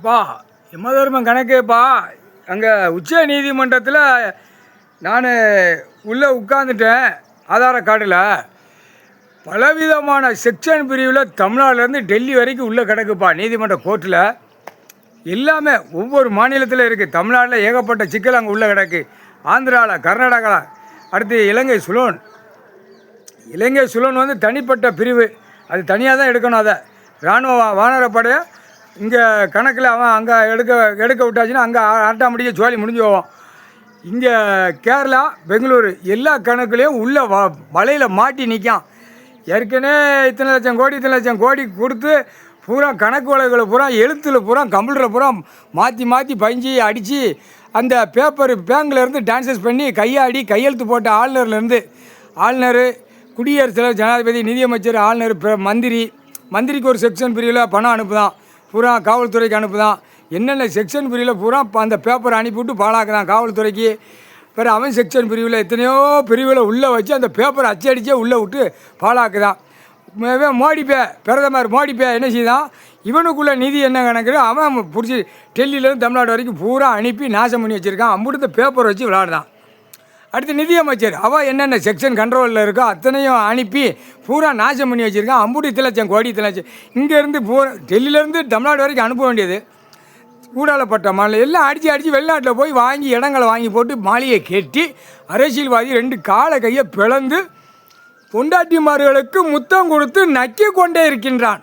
எப்பா யமதர்மம் கணக்கேப்பா. அங்கே உச்ச நீதிமன்றத்தில் நான் உள்ளே உட்காந்துட்டேன். ஆதார கார்டில் பலவிதமான செக்ஷன் பிரிவில் தமிழ்நாட்டிலேருந்து டெல்லி வரைக்கும் உள்ளே கிடக்குப்பா. நீதிமன்ற கோர்ட்டில் எல்லாமே ஒவ்வொரு மாநிலத்தில் இருக்குது. தமிழ்நாட்டில் ஏகப்பட்ட சிக்கல் அங்கே உள்ளே கிடக்கு. ஆந்திராவில், கர்நாடகாவில், அடுத்து இலங்கை சுலோன். இலங்கை சுலோன் வந்து தனிப்பட்ட பிரிவு, அது தனியாக தான் எடுக்கணும். அதை இராணுவ வானரப்படையை இங்கே கணக்கில் அவன் அங்கே எடுக்க விட்டாச்சுன்னா அங்கே ஆட்டாமடிக்க ஜோலி முடிஞ்சு போவோம். இங்கே கேரளா, பெங்களூரு எல்லா கணக்குலேயும் உள்ள வலையில் மாட்டி நிற்கான். ஏற்கனவே இத்தனை லட்சம் கோடி கொடுத்து பூரா கணக்கு வழக்குகளை பூரா எழுத்தில் பூரா கம்ப்யூட்டரில் பூரா மாற்றி பஞ்சு அடித்து அந்த பேப்பர் பேங்க்லேருந்து ட்ரான்ஸ்ஃபர் பண்ணி கையாடி கையெழுத்து போட்ட ஆளுநர், குடியரசுத் தலைவர், ஜனாதிபதி, நிதியமைச்சர், ஆளுநர், மந்திரிக்கு ஒரு செக்ஷன் பிரிவில் பணம் அனுப்புதான். பூரா காவல்துறைக்கு அனுப்புதான். என்னென்ன செக்ஷன் பிரிவில் பூரா அந்த பேப்பரை அனுப்பிவிட்டு பாழாக்குதான் காவல்துறைக்கு. பிறகு அவன் செக்ஷன் பிரிவில் எத்தனையோ பிரிவில் உள்ளே வச்சு அந்த பேப்பரை அச்சடிச்சே உள்ளே விட்டு பாழாக்குதான். பிரதமர் மோடிப்பே என்ன செய்தான், இவனுக்குள்ள நிதி என்ன கணக்கு அவன் பிடிச்சி டெல்லியிலேருந்து தமிழ்நாடு வரைக்கும் பூரா அனுப்பி நாசம் பண்ணி வச்சுருக்கான். அம்புடுத்த பேப்பர் வச்சு விளையாடுதான். அடுத்து நிதியமைச்சர் அவள் என்னென்ன செக்ஷன் கண்ட்ரோலில் இருக்கோ அத்தனையும் அனுப்பி பூரா நாசம் பண்ணி வச்சுருக்கான். இத்தனை லட்சம் இங்கேருந்து பூரா டெல்லியிலேருந்து தமிழ்நாடு வரைக்கும் அனுப்ப வேண்டியது ஊடாலப்பட்ட மாநிலம் எல்லாம் அடித்து வெளிநாட்டில் போய் வாங்கி இடங்களை வாங்கி போட்டு மாளிகை கட்டி அரசியல்வாதி 2 காலை கையை பிளந்து பொண்டாட்டிமார்களுக்கு முத்தம் கொடுத்து நக்கி கொண்டே இருக்கின்றான்.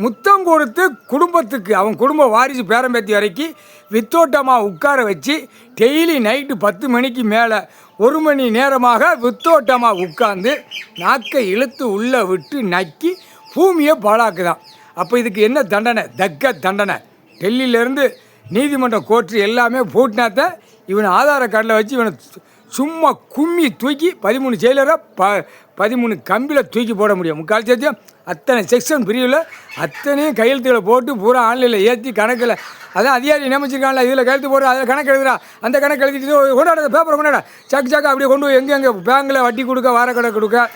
முத்தம் கொடுத்து குடும்பத்துக்கு அவன் குடும்ப வாரிசு பேரம்பேத்தி வரைக்கும் வித்தோட்டமாக உட்கார வச்சு டெய்லி நைட்டு 10 மணிக்கு மேலே 1 மணி நேரமாக வித்தோட்டமாக உட்கார்ந்து நாக்கை இழுத்து உள்ளே விட்டு நக்கி பூமியை பாழாக்குதான். அப்போ இதுக்கு என்ன தண்டனை? தண்டனை. டெல்லியிலேருந்து நீதிமன்றம் கோர்ட்டு எல்லாமே போட்டினாத்தான் இவனை ஆதார கார்டில் வச்சு இவனை சும்மா கும்மி தூக்கி 13 செயலரை 13 கம்பியில் தூக்கி போட முடியும். முக்கால் சேர்த்தியும் அத்தனை செக்ஷன் பிரிவில் அத்தனையும் கையெழுத்துக்களை போட்டு பூரா ஆன்லைனில் ஏற்றி கணக்கில் அதான் அதிகாரி நியமிச்சிருக்காங்களா, இதில் கையெழுத்து போடுற அதில் கணக்கு எழுதுறா, அந்த கணக்கு எழுதிட்டு கொண்டாட பேப்பரை கொண்டாட சாக்கு அப்படியே கொண்டு போய் எங்கெங்கே பேங்கில் வட்டி கொடுக்க வாரக்கடை கொடுக்க.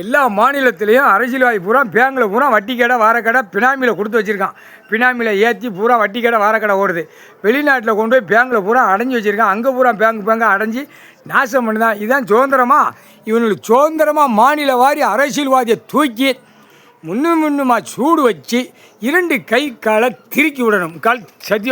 எல்லா மாநிலத்திலையும் அரசியல்வாதி பூரா பேங்கில் பூரா வட்டி கடை வாரக்கடை பினாமியில் கொடுத்து வச்சுருக்கான். பினாமியில் ஏற்றி பூரா வட்டி கடை வாரக்கடை ஓடுது. வெளிநாட்டில் கொண்டு போய் பேங்கில் பூரா அடைஞ்சி வச்சுருக்கான். அங்கே பூரா பேங்கு அடைஞ்சி நாசம் பண்ணுதான். இதுதான் சுதந்திரமா? இவனுக்கு சுதந்திரமாக மாநில வாரி அரசியல்வாதியை தூக்கி முன்னுமா சூடு வச்சு 2 கை காலை திருக்கி விடணும். கால் சத்தியம்.